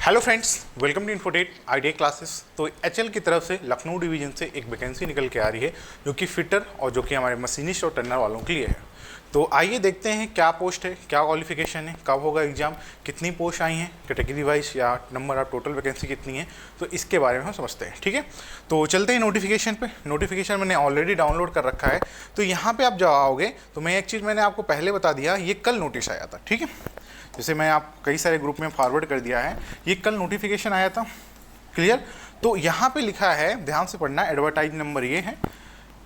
Hello friends, welcome to Infotech ITI classes. तो HL की तरफ से लखनऊ डिवीजन से एक वैकेंसी निकल के आ रही है जो कि फिटर और जो कि हमारे मशीनिस्ट और टर्नर वालों के लिए है। तो आइए देखते हैं क्या पोस्ट है, क्या क्वालिफिकेशन है, कब होगा एग्जाम, कितनी पोस्ट आई हैं, कैटेगरी वाइज या नंबर ऑफ टोटल वैकेंसी कितनी है, तो इसके बारे में हम समझते हैं। ठीक है, तो चलते हैं नोटिफिकेशन पे। नोटिफिकेशन मैंने ऑलरेडी डाउनलोड कर रखा है। तो यहाँ पे आप जब आओगे तो मैं एक चीज़ मैंने आपको पहले बता दिया, ये कल नोटिस आया था। ठीक है, जैसे मैं आप कई सारे ग्रुप में फॉरवर्ड कर दिया है, ये कल नोटिफिकेशन आया था। क्लियर। तो यहाँ पे लिखा है, ध्यान से पढ़ना, एडवर्टाइज नंबर ये है,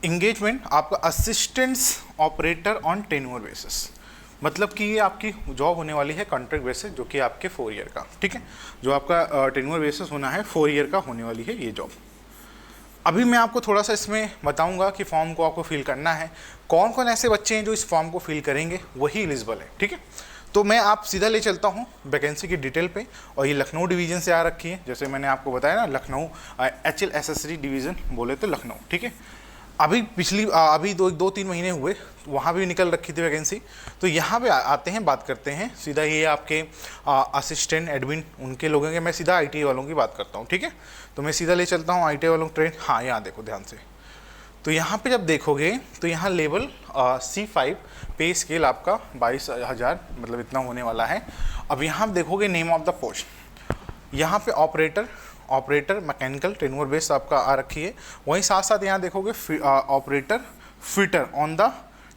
इंगेजमेंट आपका assistants operator on tenure basis, मतलब कि ये आपकी जॉब होने वाली है कॉन्ट्रैक्ट बेसिस, जो कि आपके 4 ईयर का। ठीक है, जो आपका टेन्योर बेसिस होना है 4 ईयर का होने वाली है ये जॉब। अभी मैं आपको थोड़ा सा इसमें बताऊंगा कि फॉर्म को आपको फिल करना है, कौन कौन ऐसे बच्चे हैं जो इस फॉर्म को फिल करेंगे, वही एलिजिबल है। ठीक है, तो मैं आप सीधा ले चलता हूँ वैकेंसी की डिटेल पे। और ये लखनऊ डिवीज़न से आ रखी है, जैसे मैंने आपको बताया ना, लखनऊ एचएल एसएससी डिवीज़न बोले तो लखनऊ। ठीक है, अभी अभी दो तीन महीने हुए, वहाँ भी निकल रखी थी वैकेंसी। तो यहाँ पे आते हैं, बात करते हैं सीधा। ये आपके असिस्टेंट एडमिन उनके लोगों के, मैं सीधा आईटीआई वालों की बात करता हूँ। ठीक है, तो मैं सीधा ले चलता हूँ आईटीआई वालों ट्रेन। हाँ, यहाँ देखो ध्यान से। तो यहाँ पे जब देखोगे तो यहाँ लेवल C5 पे स्केल आपका 22,000 मतलब इतना होने वाला है। अब यहाँ देखोगे नेम ऑफ द पोस्ट, यहाँ पे ऑपरेटर मैकेनिकल टेन्योर बेस आपका आ रखी है। वहीं साथ साथ यहाँ देखोगे operator fitter on the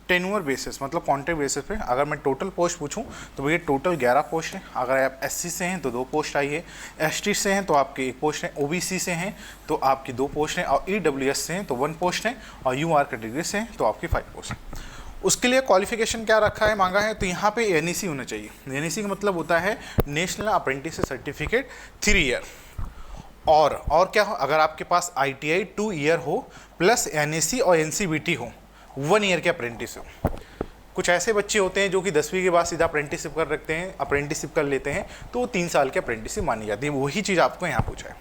tenure basis, मतलब कॉन्ट्रैक्ट बेसिस पे। अगर मैं टोटल पोस्ट पूछूं तो भैया टोटल 11 पोस्ट है। अगर आप एससी से हैं तो 2 पोस्ट आई है, एसटी से हैं तो आपकी 1 पोस्ट है, ओबीसी से हैं तो आपकी 2 पोस्ट हैं, और ईडब्ल्यूएस से हैं तो 1 पोस्ट है, और यूआर कैटेगरी से हैं तो आपकी 5 पोस्ट है। उसके लिए क्वालिफिकेशन क्या रखा है, मांगा है, तो यहाँ पे एनईसी होना चाहिए। एनईसी का मतलब होता है नेशनल अप्रेंटिस सर्टिफिकेट 3 ईयर। और क्या हो, अगर आपके पास ITI 2 ईयर हो प्लस NAC और NCVT हो, 1 ईयर के अप्रेंटिस हो। कुछ ऐसे बच्चे होते हैं जो कि 10वीं के बाद सीधा अप्रेंटिसशिप कर लेते हैं, तो 3 साल के अप्रेंटिसशिप मानी जाती है। वही चीज़ आपको यहाँ पूछा है।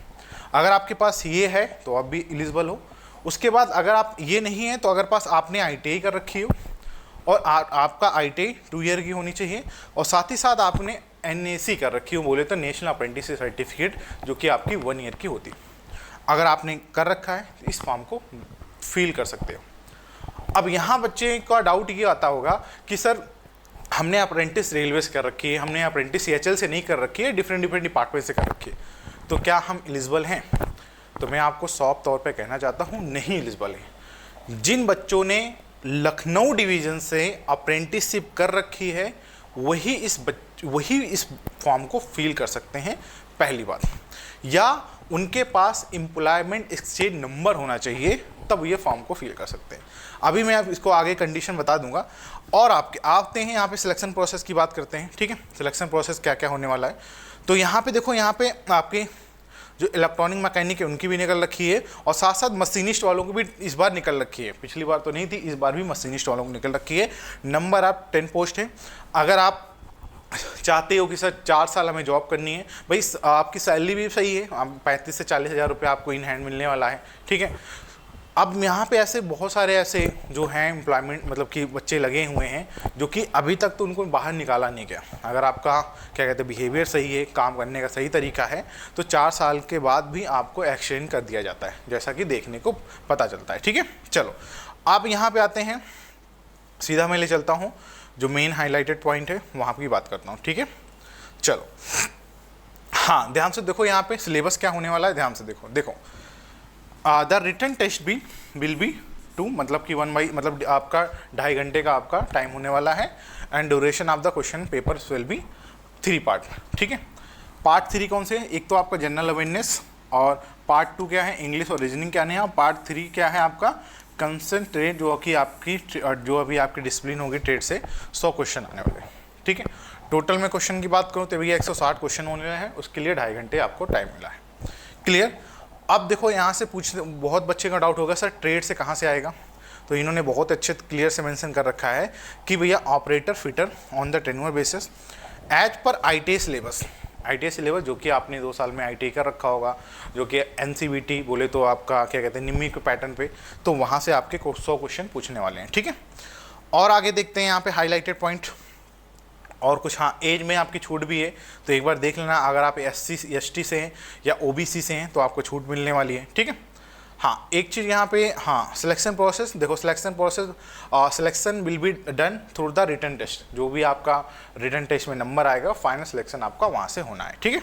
अगर आपके पास ये है तो आप भी एलिजिबल हो। उसके बाद अगर आप ये नहीं है तो अगर पास आपने ITI कर रखी हो और आपका ITI 2 ईयर की होनी चाहिए, और साथ ही साथ आपने NAC कर रखी हो, बोले तो नेशनल अप्रेंटिस सर्टिफिकेट, जो कि आपकी 1 ईयर की होती। अगर आपने कर रखा है तो इस फॉर्म को फिल कर सकते हो। अब यहाँ बच्चे का डाउट ये आता होगा कि सर हमने अप्रेंटिस रेलवे से कर रखी है, हमने अप्रेंटिस एचएल से नहीं कर रखी है, डिफरेंट डिपार्टमेंट से कर रखी है, तो क्या हम एलिजिबल हैं? तो मैं आपको सॉफ्ट तौर पे कहना चाहता हूँ, नहीं एलिजिबल है। जिन बच्चों ने लखनऊ डिवीज़न से अप्रेंटिसशिप कर रखी है वही इस फॉर्म को फिल कर सकते हैं, पहली बात। या उनके पास एम्प्लॉयमेंट एक्सचेंज नंबर होना चाहिए, तब ये फॉर्म को फिल कर सकते हैं। अभी मैं इसको आगे कंडीशन बता दूंगा। और आपके आते हैं यहाँ पे सिलेक्शन प्रोसेस की बात करते हैं। ठीक है, सिलेक्शन प्रोसेस क्या क्या होने वाला है। तो यहाँ पे देखो, यहाँ पे आपके जो इलेक्ट्रॉनिक मैकेनिक है उनकी भी निकल रखी है, और साथ साथ मशीनिस्ट वालों की भी इस बार निकल रखी है। पिछली बार तो नहीं थी, इस बार भी मशीनिस्ट वालों को निकल रखी है। नंबर आप 10 पोस्ट है। अगर आप चाहते हो कि सर 4 साल हमें जॉब करनी है, भाई आपकी सैलरी भी सही है, 35 से 40 हज़ार रुपये आपको इन हैंड मिलने वाला है। ठीक है, अब यहाँ पे ऐसे बहुत सारे ऐसे जो हैं एम्प्लॉयमेंट, मतलब कि बच्चे लगे हुए हैं जो कि अभी तक तो उनको बाहर निकाला नहीं गया। अगर आपका क्या कहते हैं बिहेवियर सही है, काम करने का सही तरीका है, तो 4 साल के बाद भी आपको एक्सटेंड कर दिया जाता है, जैसा कि देखने को पता चलता है। ठीक है, चलो आप यहाँ पे आते हैं, सीधा मैं ले चलता हूँ जो मेन हाईलाइटेड पॉइंट है वहाँ की बात करता हूँ। ठीक है, चलो हाँ ध्यान से देखो, यहाँ पे सिलेबस क्या होने वाला है, ध्यान से देखो। The written test will be 2, मतलब कि 1 बाई, मतलब आपका 2.5 घंटे का आपका टाइम होने वाला है। And duration of the question papers will be 3 part. ठीक है, पार्ट 3 कौन से है? एक तो आपका जनरल अवेयरनेस, और पार्ट 2 क्या है, इंग्लिश और रीजनिंग क्या है, और पार्ट 3 क्या है आपका कंसंट्रेट, जो कि आपकी जो अभी आपकी डिसिप्लिन होगी ट्रेड से 100 क्वेश्चन आने वाले हैं। ठीक है, टोटल में क्वेश्चन की बात करूँ तो भैया 160 क्वेश्चन होने वाले हैं, उसके लिए 2.5 घंटे आपको टाइम मिला है। क्लियर। अब देखो यहाँ से बहुत बच्चे का डाउट होगा, सर ट्रेड से कहाँ से आएगा? तो इन्होंने बहुत अच्छे क्लियर से मेंशन कर रखा है कि भैया operator fitter on the tenure basis as per ITI syllabus, जो कि आपने 2 साल में ITI कर रखा होगा, जो कि NCVT बोले तो आपका क्या कहते हैं निम्मी के पैटर्न पे, तो वहाँ से आपके 100 क्वेश्चन पूछने वाले हैं। ठीक है, और आगे देखते हैं यहाँ पे हाईलाइटेड पॉइंट। और कुछ हाँ एज में आपकी छूट भी है, तो एक बार देख लेना, अगर आप SC ST से हैं या OBC से हैं तो आपको छूट मिलने वाली है, ठीक है। हाँ एक चीज़ यहाँ पे, हाँ सिलेक्शन प्रोसेस देखो, selection process selection will be done through the written test, जो भी आपका रिटन टेस्ट में नंबर आएगा फाइनल सिलेक्शन आपका वहाँ से होना है, ठीक है।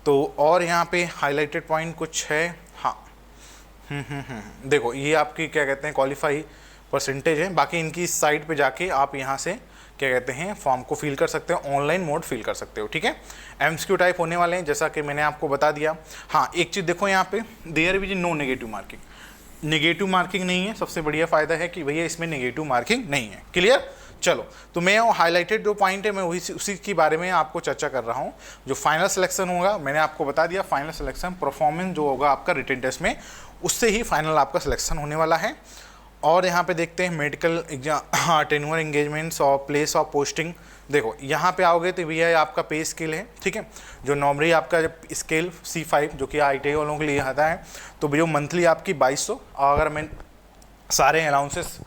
तो और यहाँ पे हाईलाइटेड पॉइंट कुछ है, हाँ देखो ये आपकी क्या कहते हैं क्वालिफाई परसेंटेज है, बाकी इनकी साइट पे जाके आप यहाँ से क्या कहते हैं फॉर्म को फिल कर सकते हो, ऑनलाइन मोड फिल कर सकते हो, ठीक है। MCQ टाइप होने वाले हैं जैसा कि मैंने आपको बता दिया। हाँ एक चीज़ देखो यहाँ पे, there will no negative marking, negative marking नहीं है, सबसे बढ़िया फ़ायदा है कि भैया इसमें नेगेटिव मार्किंग नहीं है, क्लियर। चलो तो मैं हाईलाइटेड जो पॉइंट है मैं वही उसी के बारे में आपको चर्चा कर रहा हूँ। जो फाइनल सिलेक्शन होगा मैंने आपको बता दिया, फाइनल सिलेक्शन परफॉर्मेंस जो होगा आपका रिटन टेस्ट में, उससे ही फाइनल आपका सिलेक्शन होने वाला है। और यहाँ पे देखते हैं मेडिकल एग्जाम, हाँ टेन्योर एंगेजमेंट्स और प्लेस ऑफ पोस्टिंग। देखो यहाँ पे आओगे तो भैया आपका पे स्केल है, ठीक है, जो नॉर्मली आपका जब स्केल C5 जो कि ITI वालों के लिए आता है, तो भैया मंथली आपकी 2200, अगर मैं सारे अलाउंसेस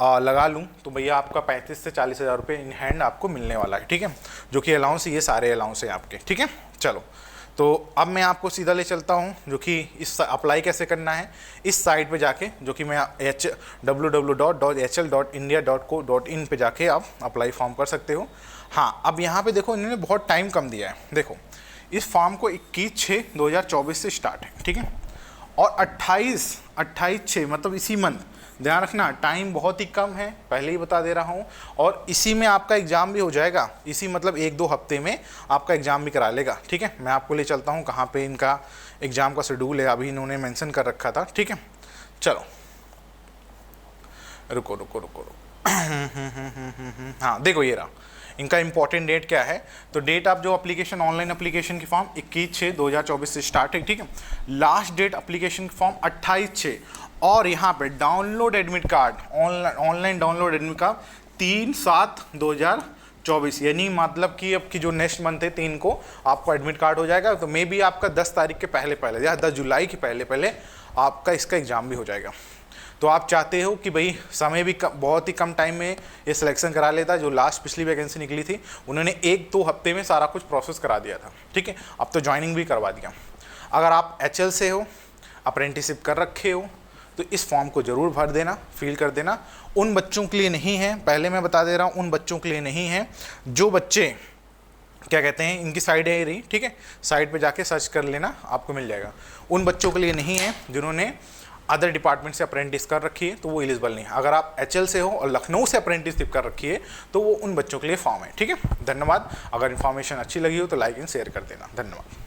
लगा लूँ तो भैया आपका 35 से 40 हज़ार रुपये इन हैंड आपको मिलने वाला है, ठीक है, जो कि अलाउंस, ये सारे अलाउंस हैं आपके, ठीक है। चलो तो अब मैं आपको सीधा ले चलता हूँ जो कि इस अप्लाई कैसे करना है, इस साइट पे जाके, जो कि मैं www.hl.india.co.in पे जाके आप अप्लाई फॉर्म कर सकते हो। हाँ अब यहाँ पे देखो इन्होंने बहुत टाइम कम दिया है, देखो इस फॉर्म को 21/6/2024 से स्टार्ट है, ठीक है, और 28/6 मतलब इसी मंथ, ध्यान रखना टाइम बहुत ही कम है, पहले ही बता दे रहा हूँ, और इसी में आपका एग्ज़ाम भी हो जाएगा, इसी मतलब 1-2 हफ्ते में आपका एग्ज़ाम भी करा लेगा, ठीक है। मैं आपको ले चलता हूँ कहाँ पे इनका एग्ज़ाम का शेड्यूल है, अभी इन्होंने मेंशन कर रखा था, ठीक है। चलो रुको रुको रुको रुको हाँ देखो ये रहा इनका इंपॉर्टेंट डेट क्या है। तो डेट आप जो एप्लीकेशन, ऑनलाइन एप्लीकेशन की फॉर्म 21/6/2024 से स्टार्ट है, ठीक है, लास्ट डेट एप्लीकेशन की फॉर्म 28/6, और यहाँ पे download admit card, online download admit card 3/7/2024, यानी मतलब कि अब की जो नेक्स्ट मंथ है 3 को आपको एडमिट कार्ड हो जाएगा, तो मे बी आपका 10 तारीख के पहले पहले या 10 जुलाई के पहले पहले आपका इसका एग्ज़ाम भी हो जाएगा। तो आप चाहते हो कि भाई समय भी बहुत ही कम टाइम में ये सिलेक्शन करा लेता, जो लास्ट पिछली वैकेंसी निकली थी उन्होंने 1-2 हफ्ते में सारा कुछ प्रोसेस करा दिया था, ठीक है, अब तो ज्वाइनिंग भी करवा दिया। अगर आप HL से हो, अप्रेंटिसशिप कर रखे हो, तो इस फॉर्म को ज़रूर भर देना, फिल कर देना। उन बच्चों के लिए नहीं है, पहले मैं बता दे रहा हूँ, उन बच्चों के लिए नहीं है जो बच्चे क्या कहते हैं, इनकी साइट है रही, ठीक है, साइट पे जाके सर्च कर लेना, आपको मिल जाएगा। उन बच्चों के लिए नहीं है जिन्होंने अदर डिपार्टमेंट से अप्रेंटिस कर रखी है, तो वो एलिजिबल नहीं है। अगर आप HL से हो और लखनऊ से अप्रेंटिसशिप कर रखी है तो वो उन बच्चों के लिए फॉर्म है, ठीक है। धन्यवाद। अगर इन्फॉर्मेशन अच्छी लगी हो तो लाइक एंड शेयर कर देना, धन्यवाद।